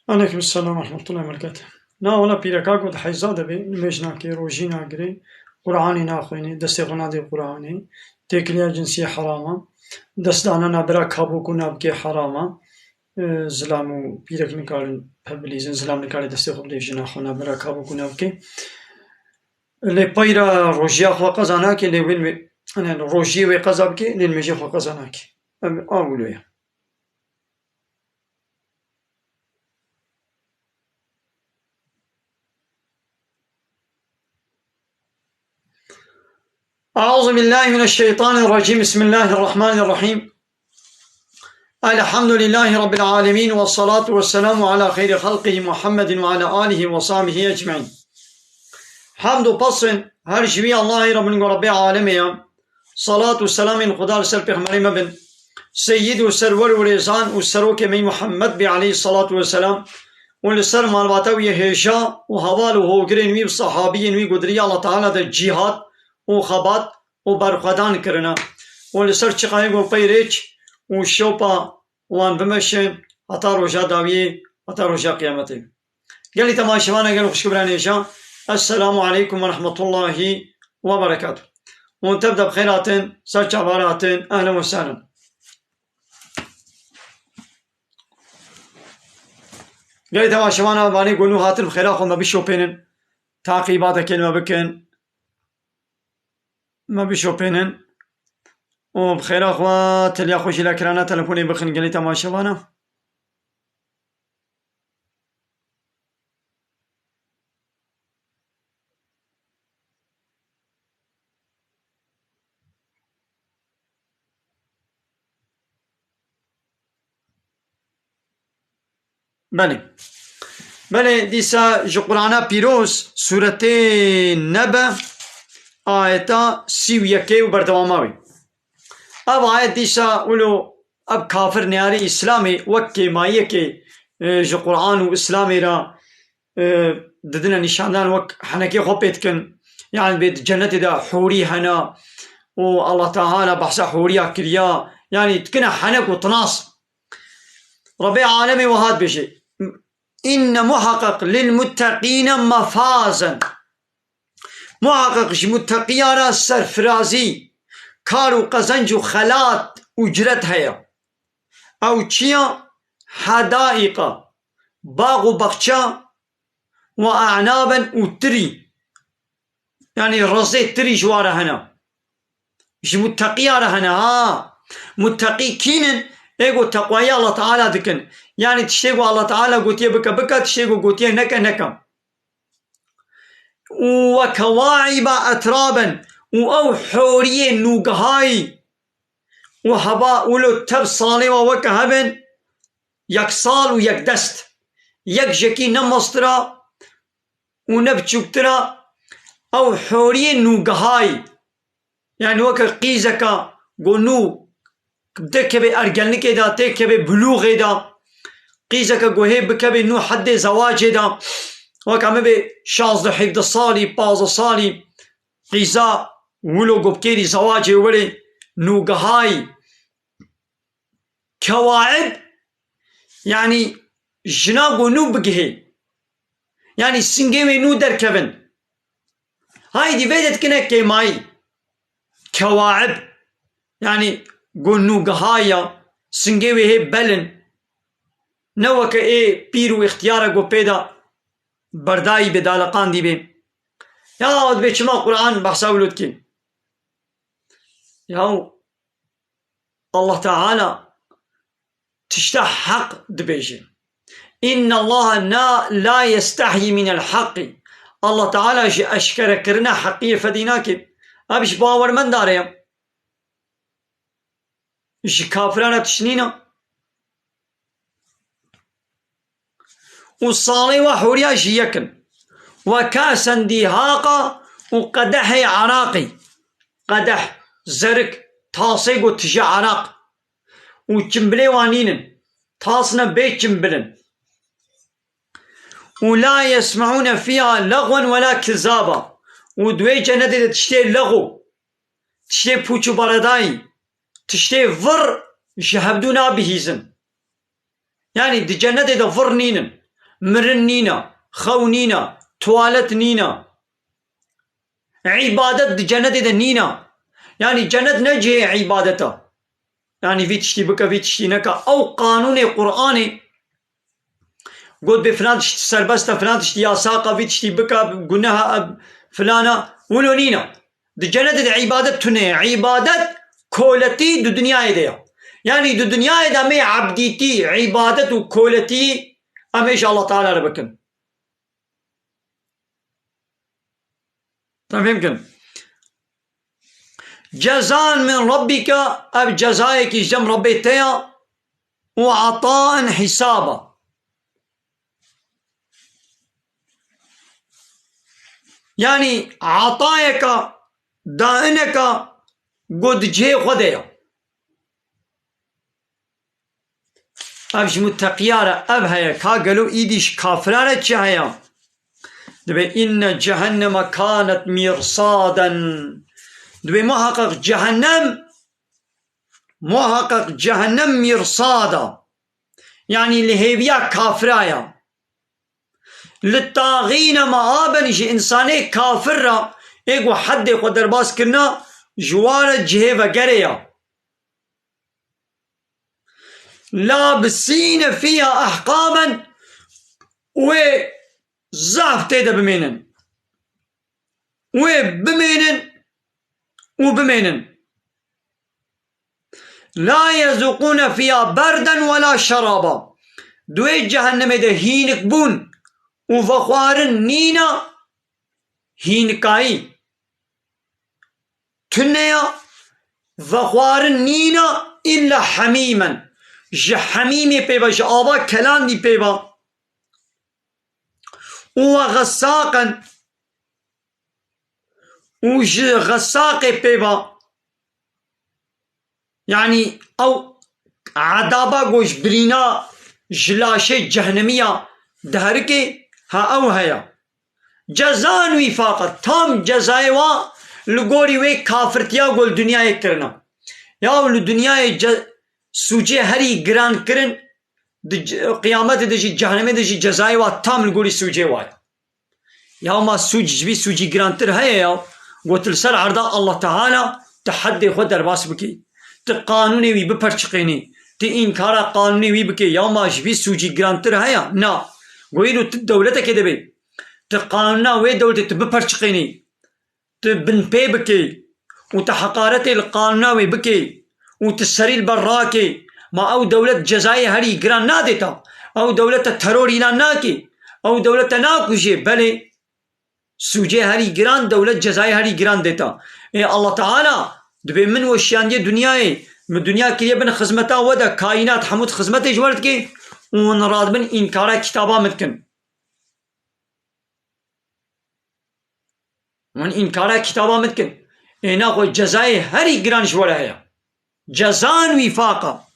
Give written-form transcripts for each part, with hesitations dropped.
عليكم السلام ورحمة الله وبركاته. نا ولا بيركا قد حيزادة بي نمجنا كي روجينا قري قرآني ناخويني دستي غنادي قرآني تيكليا جنسية حرامة دستانا نابرا كابو كنا بكي حرامة زلامو بيرك نكال ببليزن زلام نكال دستي خبلي جنا خونا برا كابو كنا بكي اللي بايرا روجيا خوا قزاناكي اللي وين أنا روجي وي قزابكي اللي المجي خوا قزاناكي أقولوا يا أعوذ بالله من الشيطان الرجيم. بسم الله الرحمن الرحيم. الحمد لله رب العالمين والصلاة والسلام على خير خلقه محمد وعلى آله وصحبه أجمعين. حمد و پسن هر شوی الله رب العالمين صلاة والسلام خدا سر پیغمبر مبن سيد و سرور و رزان و سروك من محمد بي عليه الصلاة والسلام ولسر مالواتا وی هشا و حوال و هوگرین وی صحابین وی قدری الله تعالى دا جهاد و خبات و برخدان کرنا ولسر چقای گو پیرچ و شوپا وان بمشن حتا روشا داویه حتا روشا قیامته. قال تماشوانا قالوا خشكبراني شا السلام عليكم ورحمة الله وبركاته. ونتبدأ بخيرات سرچ عبارات أهلا وسهلا. قال تماشوانا باني قولوا هاتن بخيرات ما بيشوبينن تعقيبات كلمة بكن ما بيشوبينن وبخير أخوات اللي أخوش الأكرانات تلفوني بخن قال تماشوانا بله دیسا جو قرآن پیروز سورة نبأ آيتا 31 و بردواماوي اب آيت دیسا ولو اب کافر نیاری اسلامی وکی مایه که جو قرآن و اسلامی را ددنا نشاندان وك حنكي خوبيت كن يعني بيت جنة دا حوري هنا والله تعالى بحث حوريا كريا يعني تكنا حنك وطناس ربيع عالمي وهاد بشي إن محقق للمتقين مفازا محقق متقيانا سرفرازي كارو قزنج خلات أجرت هيا أو تشيا حدائق باغ بخشا وأعنابا وتري يعني رزيت تري جوارا هنا مش متقيانا هنا متقي كينن ايغو تقوى الله تعالى دكن يعني تشتيغو الله تعالى قوتيه بكا بكا تشتيغو قوتيه نكا نكا وكواعب أترابا وأو حوريه نوغهاي وهبا ولو تب صالي ووكا هبن يك صال ويك دست يك جكي نمسترا ونبتشوكترا أو حوريه نوغهاي يعني وكا قيزكا قنو دكبه أرجلنك دا تكبه بلوغ دا قيزك قوهي بكبه نو حد زواج دا وكامه به 16 17 صالي 15 صالي قيزا ولو قبكيري زواج ولي نو قهاي كواعب يعني جناقو نو بقهي يعني سنجيوي نو دركبن هاي دي بيدت كنا كيماي كواعب يعني قنو قهايا سنجيوي هي بلن نوك ايه بيرو اختيارا قو بيدا برداي بدالقان دي بي يا ود بيشما قرآن بحساولوت كي يا الله تعالى تشتح حق دبيجي إن الله لا يستحي من الحق الله تعالى جي أشكر كرنا حقية فديناك أبش باور من داريم جي كافرانا تشنينا والصالي وحوريا جي يكن وكاسا ديهاقا وقدح عراقي قدح زرك تاصيق وتجا عراق وجنبلي وانين تاصنا بيت جنبلن ولا يسمعون فيها لغوا ولا كذابا ودوي جنة تشتي لغو تشتي بوچو برداي تشتي فر جهبدونا بهيزن يعني دي جنة دا فر نينن مرن نينا، خو نينا، توالت نينا، عبادت جنة دا نينا. يعني جنة نجي عبادته، يعني في تشتي بكا في تشتي نكا، أو قانون قرآني قلت بفلان تشتي سربستا، فلان تشتي ياساقا، في تشتي بكا قناها فلانا ولو نينا. دي جنة دا عبادت تنه، عبادت كولتي دو دنيا ديا. يعني دو دنيا دا مي عبديتي عبادت و كولتي أميش الله تعالى ربكن. تفهمكن؟ جزاء من ربك، أب جزائك جم ربيتيا، وعطاء حسابا. يعني عطايك دائنك قد جي خديا. أبش متقيارة أب هيا كا قالوا إيديش كافرانة جهيا. دبي إن جهنم كانت مرصادا. دبي محقق جهنم مرصادا، يعني لهيبيا كافرايا للطاغين مآبا. يجي إنساني كافر إيقو حد قدر باس كنا جوار جهيفا قريا لابسين فيها أحقابا وزعف تيدا بمينن وبمينن لا يذوقون فيها بردا ولا شرابا. دوي جهنم ده هينك بون وفخوارن نينا هينكاي تنيا فخوارن نينا إلا حميما. جحميمي بيبا جابا كلام دي بيبا وغساقا وغساقي بيبا، يعني أو عذابا قوش برينا جلاشي جهنمية دهركي ها أو هيا جزان وفاقا تام جزايوا لغوري وي كافرتيا قول دنيا يكرنا يا ولو دنيا سوجي هري گران کرن قيامت دجي جهنم دجي جزايوا تام لغوري سوجي وايا يا ما سوجي سوجي گران تر هيا قلت سر عرضا الله تعالى تحدي خود در باس بكي تقانوني وي بپرچقيني تي انكارا قانوني وي بكي يا ما جبي سوجي گران تر هيا نا قويلو دولتك دبي تقانونا وي دولتك بپرچقيني تبن بي بكي وتحقارتي القانونا وي بكي وتسري البراكي ما او دولة جزائي هري گران نا ديتا او دولة تروري ناكي او دولة ناكوشي بلي سوجي هري گران دولة جزائي هري گران ديتا. إيه الله تعالى دبي من وشيان دي دنياي من دنيا كريه بن خزمتا ودا كائنات حمود خزمتي جوالت كي ونراد بن انكارا كتابا متكن من انكارا كتابا متكن اينا خو جزائي هري گران جوالا هيا جزان وفاقا.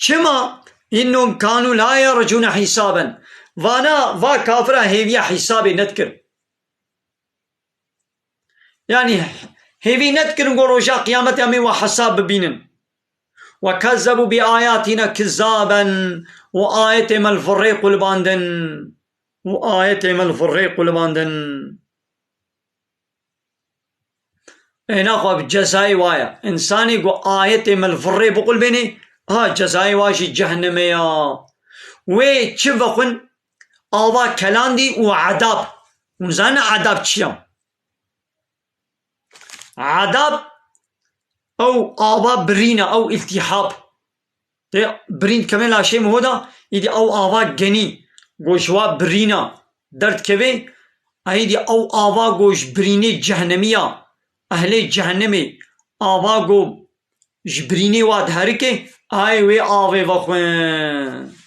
كما إنهم كانوا لا يرجون حسابا وانا كافرة هيفيا حسابي نذكر، يعني هيفي نذكر نقول رجاء قيامة أمي وحساب بينن وكذبوا بآياتنا كذابا وآيتهم الفريق الباندن هنا خو بجزاي وايا إنساني قو آيتهم الفريق بقول بيني جزاي واجي جهنميا وي چفقن آوا كلاندي وعذاب ونزانا عذاب چيام عذاب أو آوا برينا أو التحاب برين كمان لا شيء مهودا يدي أو آوا جني گوشوا برينا درد كوي أيدي أو آوا گوش بريني جهنميا أهل جهنمي آوا گو جبريني واد هركي آي وي آوي وخوين.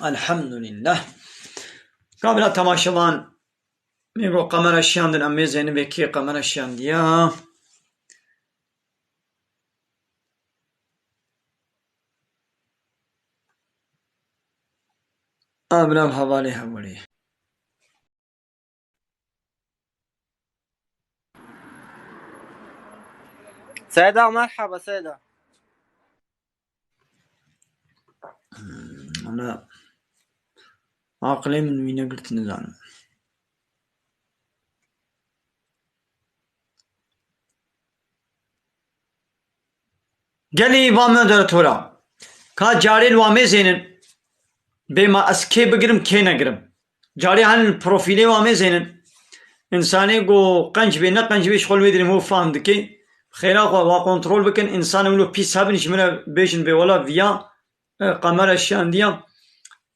الحمد لله. قبل تماشوان میگو قمر الشام دن امی زینبه کی قمر الشام دیا برام حوالی سيدة مرحبا سيدة. أنا عقلي من وين قلت نزعل قال لي وام درتورا كا جاري الوامي زينن بما اسكي بگرم كي نگرم جاري عن البروفيلي وامي زينن انساني قو قنج بي نقنج بي شغل ويدري مو فاهم دكي خيرا وا كنترول بكن انسان ولو بيس هابن شمنا بيشن بي ولا فيا قمر الشانديا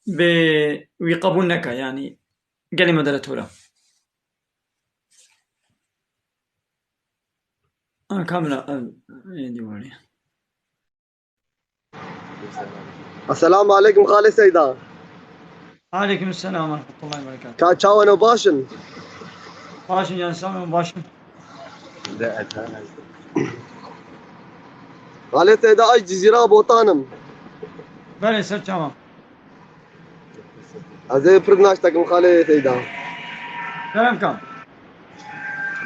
بي ويقبول نكا يعني قال لي مدرتورا كاملة يدي ولي السلام عليكم خالي سيدا. عليكم السلام ورحمة الله وبركاته. كا تشاون وباشن باشن يا سلام باشن. خالي سيدا اي جزيرة بوطانم بله سر تمام. ازي برناشتكم خالي سيدا. كلام كم.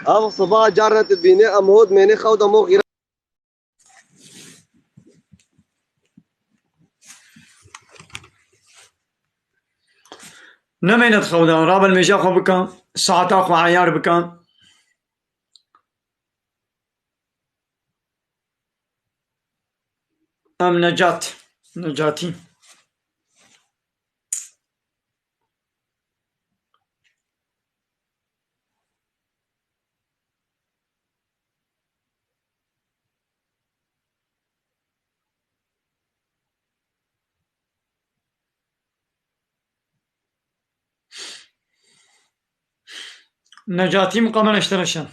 اب صباح جارنا تبيني امهود ميني خوضة مو غير نمينت خودا راب الميجا خو بكان ساعتا خو عيار بكان ام نجاتي نجاتي مقابل اشترشان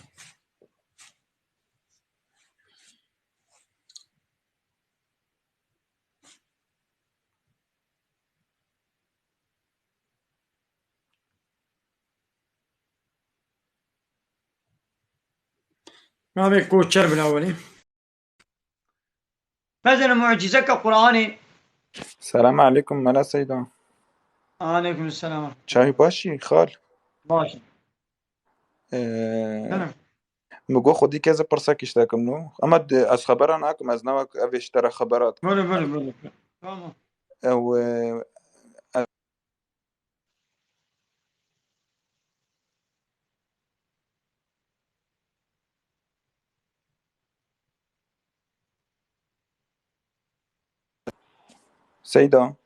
رابي كوتشر بالاولي مثلا معجزك قرآني. سلام عليكم ملا سيدا. عليكم السلام ورحمة چای باشی خال. باشه. مگو خودی که از پرسکش دکم نو. اما از خبران آکم از نوک اوشتر خبرات. بله. تمام. او سيدا.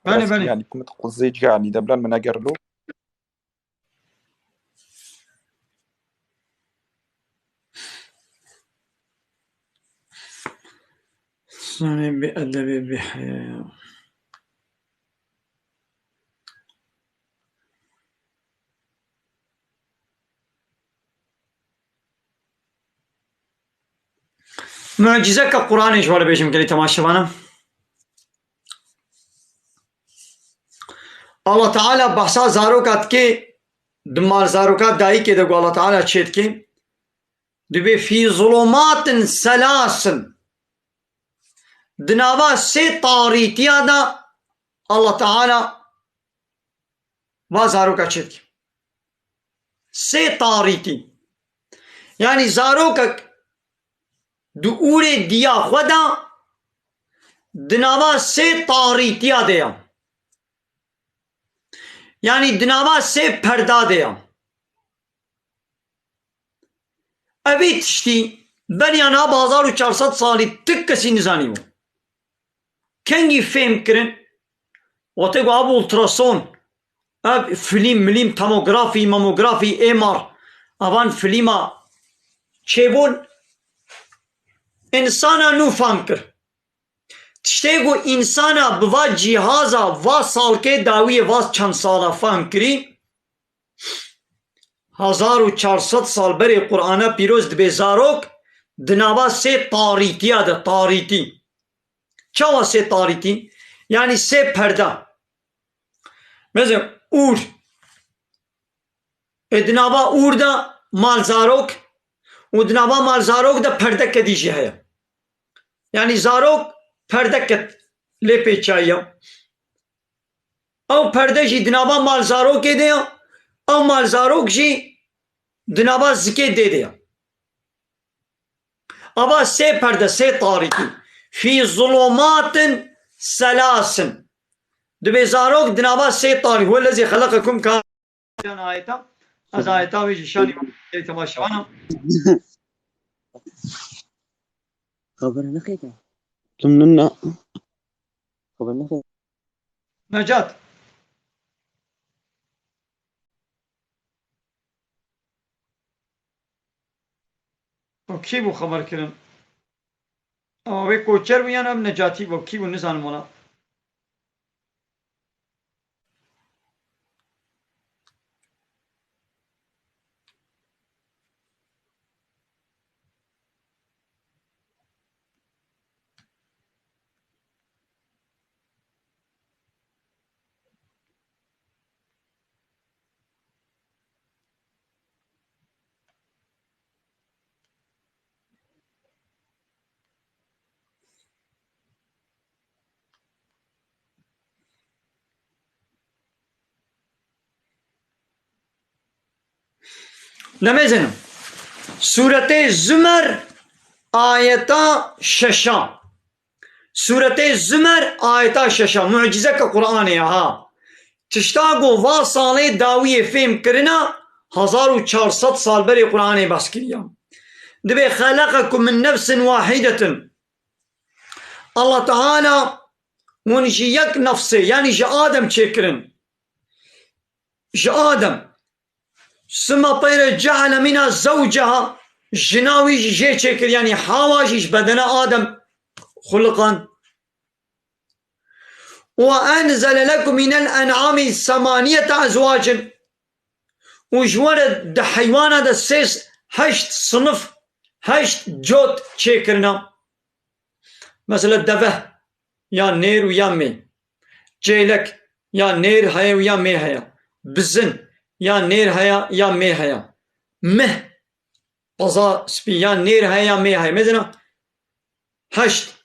بله. يعني كنت قصيت يعني دبلان من أجرلو. صاني بأدب بحياة. معجزك قرآني ايش ولا بيش ممكن تماشى وانا الله تعالى بحثا زاروكات كي دمار زاروكات داي كي دقو الله تعالى تشيت كي دبي في ظلمات سلاسل دنابا سي طاريتيا دا الله تعالى وزاروكات تشيت كي سي طاريتي يعني زاروكك دؤور دیا خدا دنابا سه طاریتیا دیا یعنی دنابا سه پردا دیا اوی تشتی بنیانا بازار و 400 سالی تک کسی نزانی بو کنگی فهم کرن و تگو اب ultrason اب فیلم تموگرافی ماموگرافی ایمار ابان فیلما چه بون انسانا نو فهم کر تشتیگو انسانا بوا جهازا و سالکه داوی و چند سالا فهم کری 1400 سال بری قرآن پیروز دبی زاروک دنابا سه طاریتیا ده طاریتی چاوا سه طاریتی یعنی سه پرده مثل اور دنابا اور ده مال زاروک و دنابا مال زاروک ده پرده کدیجی هیا یعنی زاروک پرده کت لی پیچایا او پرده جی دنابا مالزارو که دیا او مالزارو جی دنابا زکه ده دیا ابا سه پرده سه تاریکی فی ظلمات سلاسن دبی زاروک دنابا سه تاریک هو الذي خلقكم كان آیتا از آیتا ویجی شانی تماشاوانا خبر نخيك تمننا خبر نخيك نجات کی بو خبر کرن اوه کوچر بیان اب نجاتی بو کی بو نزان مولا نمیزنم سورة زمر آیتا ششا سورة زمر آیتا ششا معجزه که قرآن ها تشتاگو وا ساله داوی فهم کرنا 1400 سال بری قرآن بس کریا دبی خلقكم من نفس واحدة الله تعالى ونجي يك نفسه يعني جا آدم چكرن جا آدم ثم طير جعل منها زوجها جناوي جي چكر يعني حواجيش بدن آدم خلقا وأنزل لكم من الأنعام 8 أزواج وجوال ده حيوانا ده 8 صنف 8 جوت چكرنا مثلا دبه یا نیر و یا می جیلک یا نیر هیا و یا می هیا بزن یا نیر هیا یا می هیا مه قضا سپی یا نیر هیا یا می هیا مثلا 8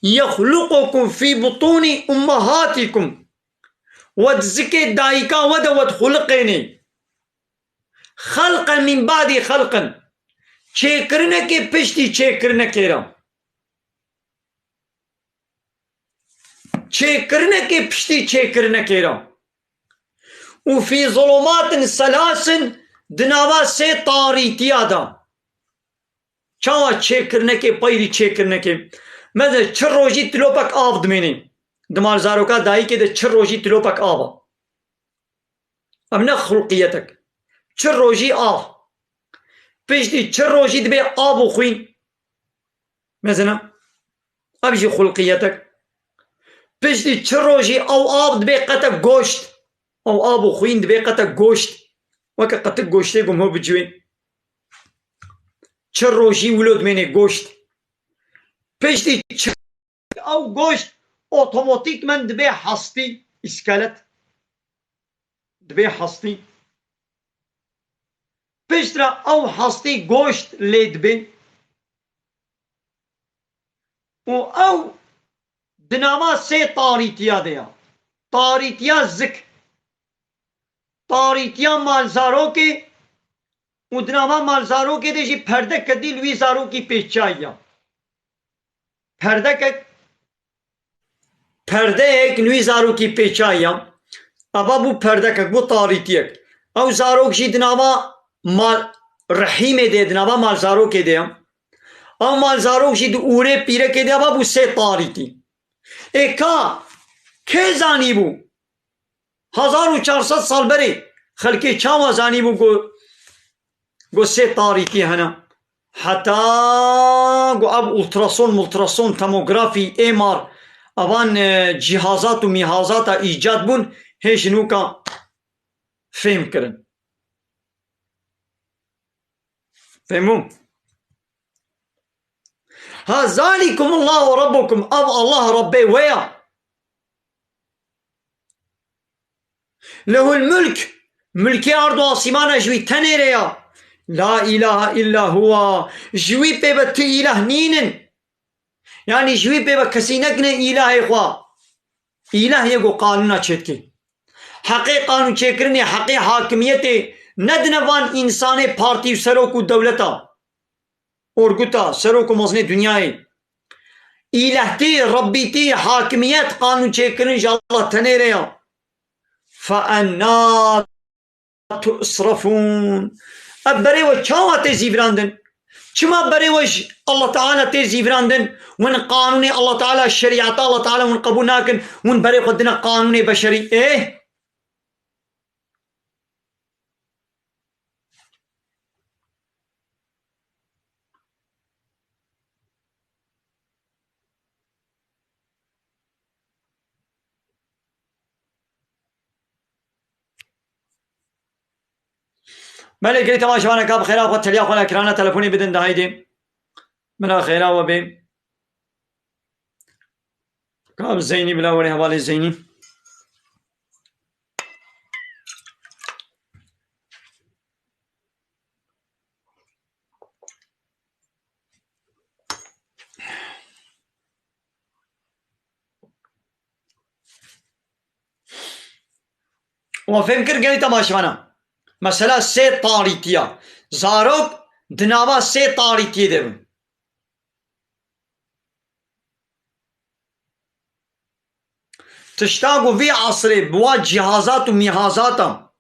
يخلقكم في بطون أمهاتكم وتزكي دايكا ودوت خلقيني خلقا من بعد خلقا چه کے پشتی چه کرنے را چه کے پشتی چه کرنے را وفي ظلمات سلاسن دناوا سے تاریتیا دا چاوا چه کے پیری چه کے مثلا 4 روزی تلوپک آب دمینی دمال زاروکا دایی که ده 4 روزی تلوپک آبا اب نه خلقیتک 4 روزی آب پیشتی 4 روزی دبی آب و خوین مثلا اب جی خلقیتک پیشتی 4 روزی او آب دبی قطع گوشت او آب و خوین دبی قطع گوشت وکا قطع گوشته گم هو بجوین 4 روزی ولود مینه گوشت پیشتی او گوشت اوتوماتیک من دبی هستی اسکلت دبی هستی پیشترا او هستی گوشت لید بی و او دناما سه تاریتیا دیا تاریتیا زک تاریتیا مالزارو که و دناما مالزارو که دیجی پرده کدی لوی زارو کی پیچایا پرده ایک نوی زارو کی پیچایا ابا بو پرده که بو تاریتیک او زارو کشی دناما مال رحیم ده دناما مال زارو که ده او مال زارو کشی دو اوره پیره که ده ابا بو سه تاریتی ایکا که زانی بو 1400 سال بری خلقی چاوا زانی بو گو سه تاریتی هنا حتی گو اب التراسون توموگرافی امار اوان جهازات و میهازات ایجاد بون هیچ نوکا فهم کرن فهمون ها ذالکم الله ربکم اب الله ربی ویا له الملك ملکی ارض و آسمان جوی تنه ریا لا اله الا هو جوی پی با تی اله نینن یعنی جوی پی با کسی نکنه اله خوا İlah yego kanuna çetki. Hakkı kanun çekirni, hakkı hakimiyeti nednevan insanı parti seroku devleta. Orguta seroku mazne dünyayı. İlahti, Rabbiti, hakimiyet kanun çekirince Allah tenere ya. فَاَنَّا تُسْرَفُونَ Ebberi ve çava tezi virandın. Çima beri ve Allah Teala tezi virandın. Wen kanuni Allah Teala şeriatı Allah Teala wen kabul nakin. Wen beri kodina kanuni beşeri. ملك قلت ما شوانا كاب خيرا وقت تليا ولا كرانا تلفوني بدن دهايدي ملا خيرا وبي كاب زيني بلا ولي حوالي زيني وفهم كر قلت ما شوانا mesela se tarihtiya. Zarok dinava se tarihtiye devin. Tiştagu vi asri bua cihazat u mihazata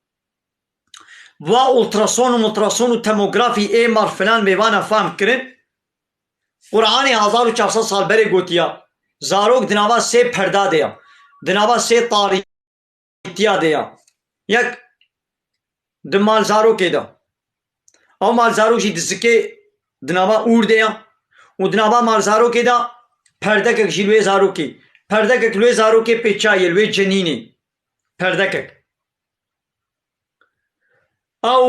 bua ultrasonu tomografi emar filan bevana fahm kirin. Kur'an-ı 1400 sal beri gotiya. Zarok dinava se perda deya. Dinava se tarihtiya deya. Yak د مالزارو کې ده او مالزارو چې د سکه د نوا اور دی او د نوا مالزارو کې ده پرده کې جلوه زارو کې پرده کې لوی زارو کې پچای لوی جنینی پرده کې او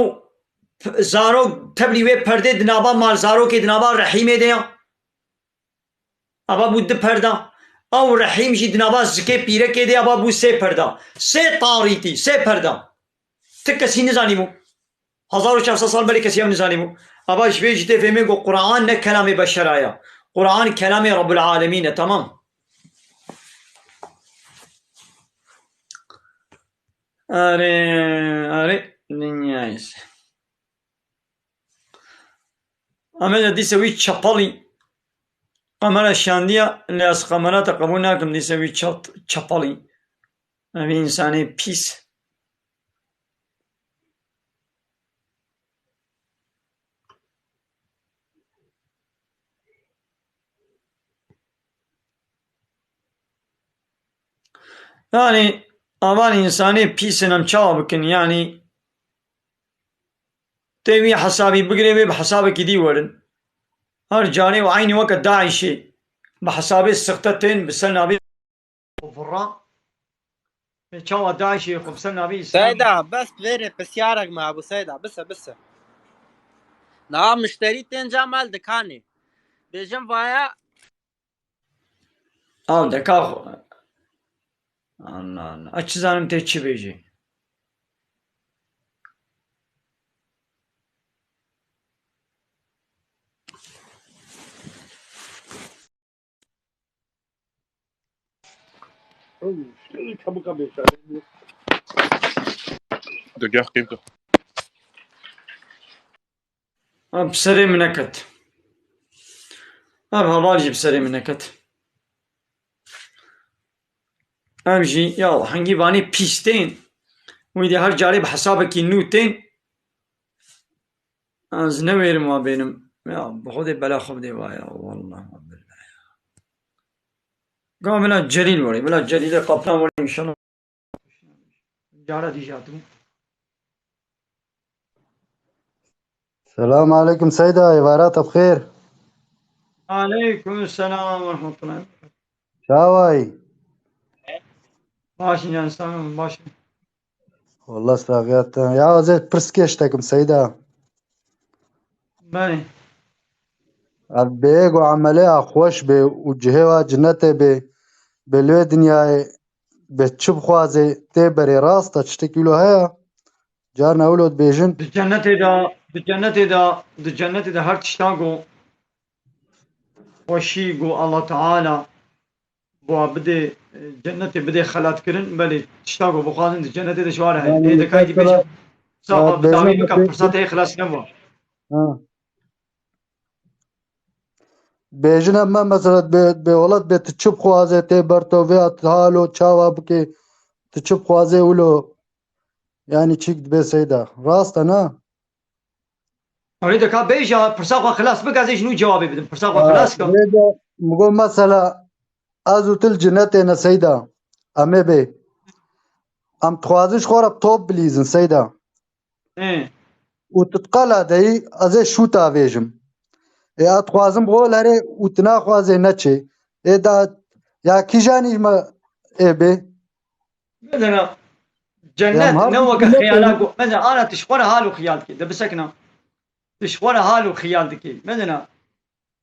زارو تبلیوه پرده د نوا مالزارو کې د نوا رحیم دی ابا بود پرده او رحیم چې د نوا سکه پیره کې دی ابا بو سه پرده سه تاریتی سه پرده tek kesi nizanimu. 1400 sal beri kesi nizanimu. Ama şüphe ciddi fehmi ko Kur'an ne kelami beşeraya. Kur'an kelami Rabbul Alemine tamam. Are dünyayız. Ama da disevi çapali. Kamera şandiya las kamerata kabul nakim disevi çapali. Abi insani pis. Yani aman insanı pisinem çava bakın yani tevi hasabi bigre ve hasabı kidi varın her cani ve aynı vakit daişi بحسابي سقطتين بسنة P وفرا çava daişi بسنة بي سيدة بس بفرق بسيارك مع ابو سيدة بس نعم مشتري تنجا مال دكاني بيجم فايا al deka Allah aç zanım teçi beji دقيقة قيمته بسري منكت هبالجي بسري منكت امجي يا hangi bani pistin ويدي her cari بحسابك نوتين az ne verim ha benim ya bu de bela khub de ya vallahi billahi قام جليل وري بلا جليل قبطان وري ان شاء الله جارة ديجاتهم السلام عليكم سيدة عبارات بخير عليكم السلام ورحمة الله شاوي ماشي يا انسان ماشي والله استغيت يا زيت برسكيشتكم سيدة بني البيق وعملية خوش بي وجهوا جنته بي بلوي دنيا بتشب خوازي تبري راس تشتكي له هيا جارنا ولد بيجن د جنت دا هر تشتاغو خوشي گو الله تعالى بو عبد جنتي بدي خلات كرن بلي تشتاقوا بخوازن جنتي دشوارها يعني إذا كايدي بيجي مثلا صعب بيجنا بتعويل بك بي فرصات هي خلاص نبوا بيجنا ما مثلا بولد بتشوف خوازه تي برتوفيات هالو تشاوا بكي تشوف خوازه ولو يعني تشيك بي سيدا راست انا أريد كا بيجا فرصات خلاص بقى زي شنو جوابي بدم فرصات خلاص كا بريدا مقول مثلا ازو تل جنتي نا سيدا امي بي ام تخوازش خورا بتوب بليزن سيدا إيه وتتقلع داي ازي شو تافيجم يا تخوازم بقول هري وتنا خوازي نتشي اي دا يا كيجاني ما اي بي مثلا يا جنات مهار نوك جنتي خيالك مثلا أنا تشخور هالو خيالك ده بسكنا تشخور هالو خيالك مثلا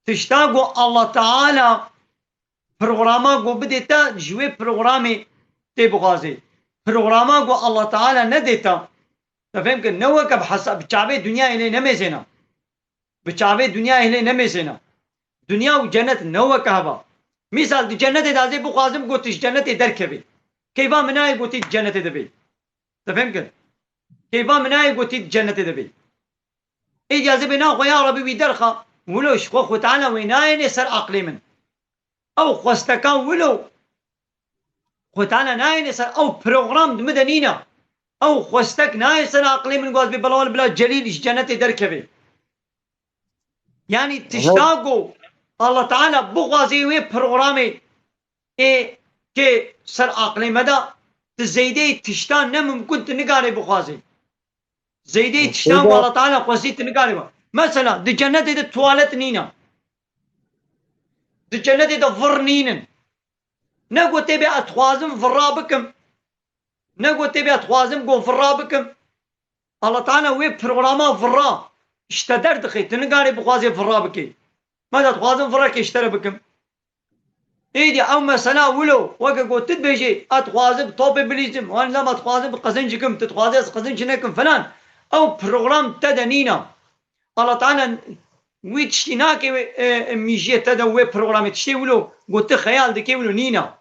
تشتاقوا الله تعالى برنامج کو بديتا جوي برنامج تي بغازي برنامج کو الله تعالى نديتا تفهم کہ نو کا بحسب بچاوي دنیا الي نمزنا بچاوي دنیا الي نمزنا دنیا و جنت نو كهبا مثال دي جنت دازي بغازم قلت جنت دركبي كيفا مناي قلت جنت دبي تفهم كده كيفا مناي قلت جنت دبي اي جازي بنا خو يا ربي بيدرخه ولوش خو تعالى ويناي نسر عقلي من او خوستكان ولو خو تعالى ناي نسر او بروغرام مدنينا او خوستك ناي سر عقلي من قواز ببلوال بلا جليل جنت دركبي يعني تشتاقوا الله تعالى بغازي وي بروغرامي اي كي سر عقلي مدى تزيدي تشتان نم كنت نقاري بغازي زيدي تشتان والله تعالى قوزيت نقاري مثلا دي جنت دي توالت نينا دي جنت دي فر نينن نقو تبي اتخوازم فرابكم نقو تبي اتخوازم قو فرابكم الله تعالى وي بروغراما فرا اشتدر دخي تنقاري بغازي فرابكي ماذا تخوازم فراك اشترى بكم ايدي او مثلا ولو وقا قلت تبيجي اتخوازم طوبي بليزم وانا لما اتخوازم قزنجكم تتخوازم قزنجنكم فلان او بروغرام تدنينا الله تعالى وي تشتيناكي ميجي تدا وي بروغرام تشتي ولو قلت خيال دكي ولو نينا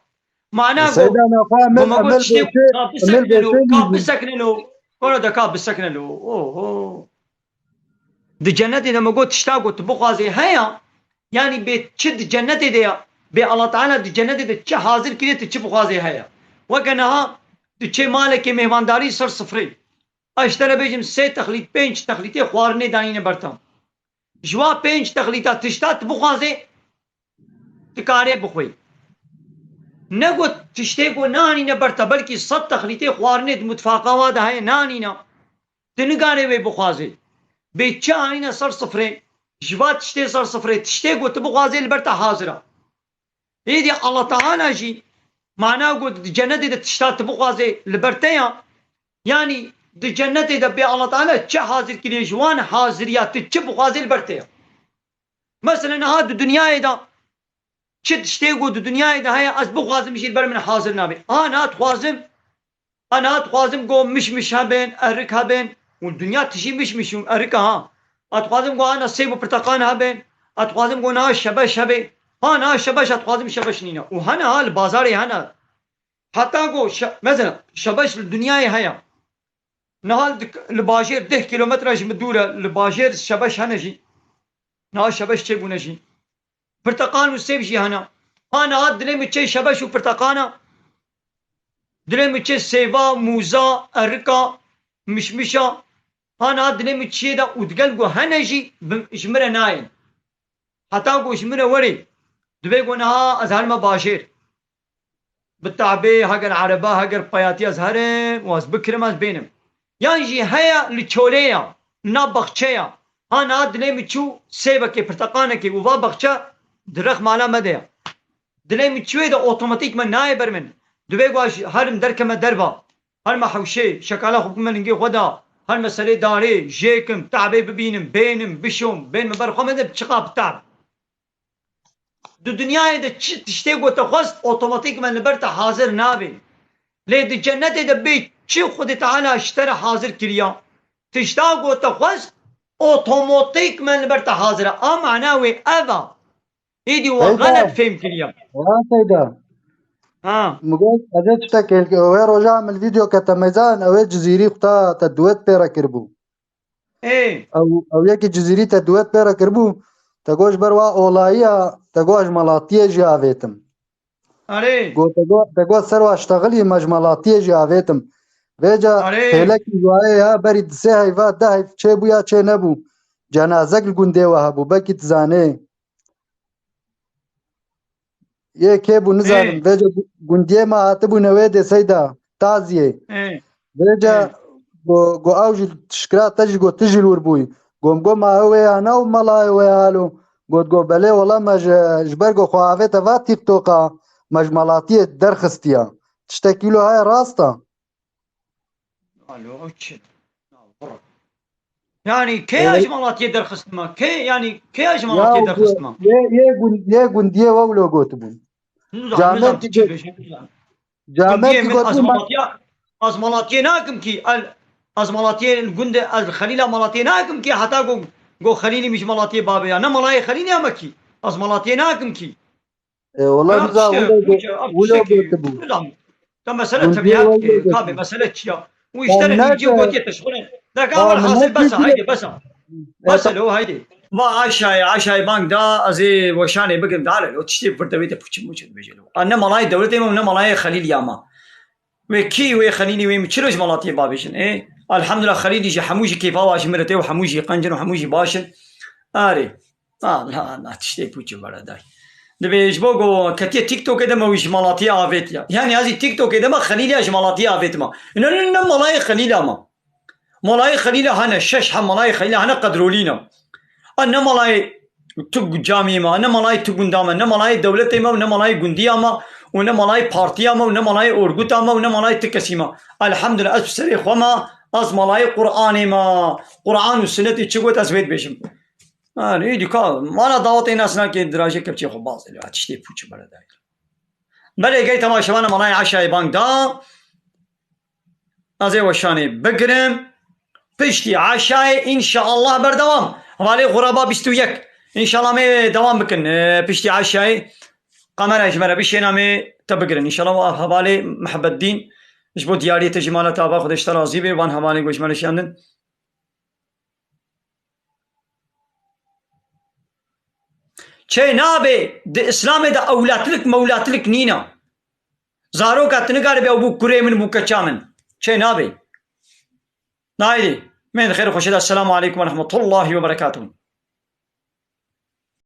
معناه سيدا انا فاهم قوم قلت تشتي كاب امل بسكن له كاب بيتي بسكن له كل ده كاب بسكن له اوه دي جنتي لما قلت تشتاقوا تبغازي هيا يعني بتشد جنتي دي بي الله تعالى دي جنتي دي تش حاضر كده تش بغازي هيا وكانها تش مالك مهمانداري صر صفري اشترى بيجم سي تخليط بنش تخليطي خوارني دانين برتم جوا بنش تخليطات تشتات بغازي تكاري بخوي نقول تشتيقوا ناني نبرتا بلكي صد تخليطي خوارني متفاقة وادا هاي نانينا تنقاري بي بخازي بيتشا هاينا صار صفرين جوا تشتي صار صفرين تشتيقوا تبغازي البرتا حاضرة ايدي الله تعالى جي معناه قلت جنتي دا تشتات تبغازي البرتيا يعني دي جنتي دا بي الله تعالى تش حاضر كلي جوان حاضريات تش بغازي البرتيا مثلا هاد الدنيا دا شد تشتيقوا الدنيا دا هي از بغازم مشي البر من حاضر نابي انا اتخوازم قوم مش هبين ارك هبين والدنيا تشي مش ارك ها اتخوازم قو انا سيب برتقان هبين اتخوازم قو نا شبش هبين ها نا شبش اتخوازم شبش نينا وهنا ها البازاري هنا حتى قو مثلا شبش الدنيا هي نهال الباجير 10 كيلومتر مدوره الباجير شبش هنا جي نا شبش تشي نجي برتقان وسيب جي هنا انا دلي متشي شبش وبرتقانه دلي متشي سيفا موزا اركا مشمشة انا دلي متشي دا وتقلقو هنجي جمره ناين حتى قو جمره وري دبي قو نها ازهر ما باشير بالتعبي هاجر عربا هاجر بياتي ازهرم واز بكرم از بينم يعني هيا لتشوليا نابخشيا انا دلي متشو سيبكي برتقانكي وفا بخشا درخ مالا مديا دلي متشوي دا اوتوماتيك من ناي برمن دبي قو هرم دركم دربا هر ما حوشي شكالا حكم نجي خدا هر مسألة داري جيكم تعبي ببينم بينم بشوم بين مبرخو من بشقاب تعب دو دنيا دا تشتيقو تخوست اوتوماتيك من لبرتا حاضر نابي ليه دي جنة دا بي چي خود تعالى اشترى حاضر كريا تشتاقو تخوست اوتوماتيك من لبرتا حاضر معناوي اذا ايدي وغلط فهم كريا سيدا ها مقول هذا تشتكي وين رجع من الفيديو كتميزان او جزيري خطا تدوات بيرا كربو ايه او يكي جزيري تدوات بيرا كربو تقوش بروا اولايا تقوش ملاطيه جافيتم علي تقوش سروا اشتغلي مجملاتيه جافيتم ویجا علي هلکی وایه برید سه هیواد ده هیف چه بویا چه نبو جنازک گنده و هبو بکی تزانه یه که بو نزانم ايه ویجا گنده ما هاتبو نویده سیدا تازیه ايه ویجا ايه گو اوجی تشکرا تجی گو تجی لور بوی گو ما هوه انا و ملای و هالو گو بله والله مج جبرگو خواهوه تا تیک توقا مجملاتی درخستیا تشتکیلو های راستا الو اوكي يعني كي اجمالات يدر خصمه كي يعني كي Ya اجمالات يدر خصمه ye gundiye wawlo gotbun. نظام Jamerti تجي jamerti من gotbun ازمالاتيا ناكم كي ازمالاتيا الجند الخليل مالاتيا ناكم كي حتى جو خليني مش مالاتيا بابي انا ملاي خليني امكي ازمالاتيا ناكم كي والله يا نزا wawlo بتشتكي gotbun. نظام ده مسألة Gundiye تبيها wawlo كابي gotbun. مسألة شيا ويشتري Tamnet ويجي وقت تشغله ده كامل حاصل tamnet بس video هيدي بس اللي هو هيدي ما عشاي بانك دا ازي وشاني بقم تعال لو تشتي فرتويته بوتش موش بيجلو انا ملاي دولتي من ملاي خليل ياما وكي وي خليني وي مشروج ملاتي بابيشن ايه الحمد لله خليلي جي حموجي كيف واش مرتي وحموجي قنجن وحموجي باشن اري لا تشتي بوتش برا داي دبي جبوغو كتي تيك توك كده موش ملاتي افيتيا يعني هذه تيك توك كده ما خليلي اج ملاتي افيت ما ان ملاي خليل ما ملاي خليل هنا شش ملاي خليل هنا قدرولينا ان ملاي تق جامي ما ان ملاي تقندام ان ملاي دولتي ما ان ملاي جنديا ما وان ملاي بارتيا ما وان ملاي اورغوتا ما وان ملاي تكسيما الحمد لله اسبسري خما از ملاي قراني ما قران والسنه تشغوت اسويت بشم انا دي كا ما انا دعوت الناس كي دراجه كبتي خو باز اللي تشتي بوتش بلا داي بلا جاي تماشى انا ملاي عشاء بانك دا ازي وشاني بقرم بشتي عشاء ان شاء الله بردوام حوالي غرباء بيستويك ان شاء الله مي دوام بكن بشتي عشاء قمر اجمره بشينا مي تبقرن ان شاء الله حوالي محب الدين جبو دياري تجمالة تابا خود اشترازي بي وان حوالي گوشمال شاندن چه نابه د اسلام دا اولاتلك مولاتلك نينا زارو کا تنگار بي ابو كوري من بو كچامن چه نابه نايدي من خير خوشدا السلام عليكم ورحمة الله وبركاته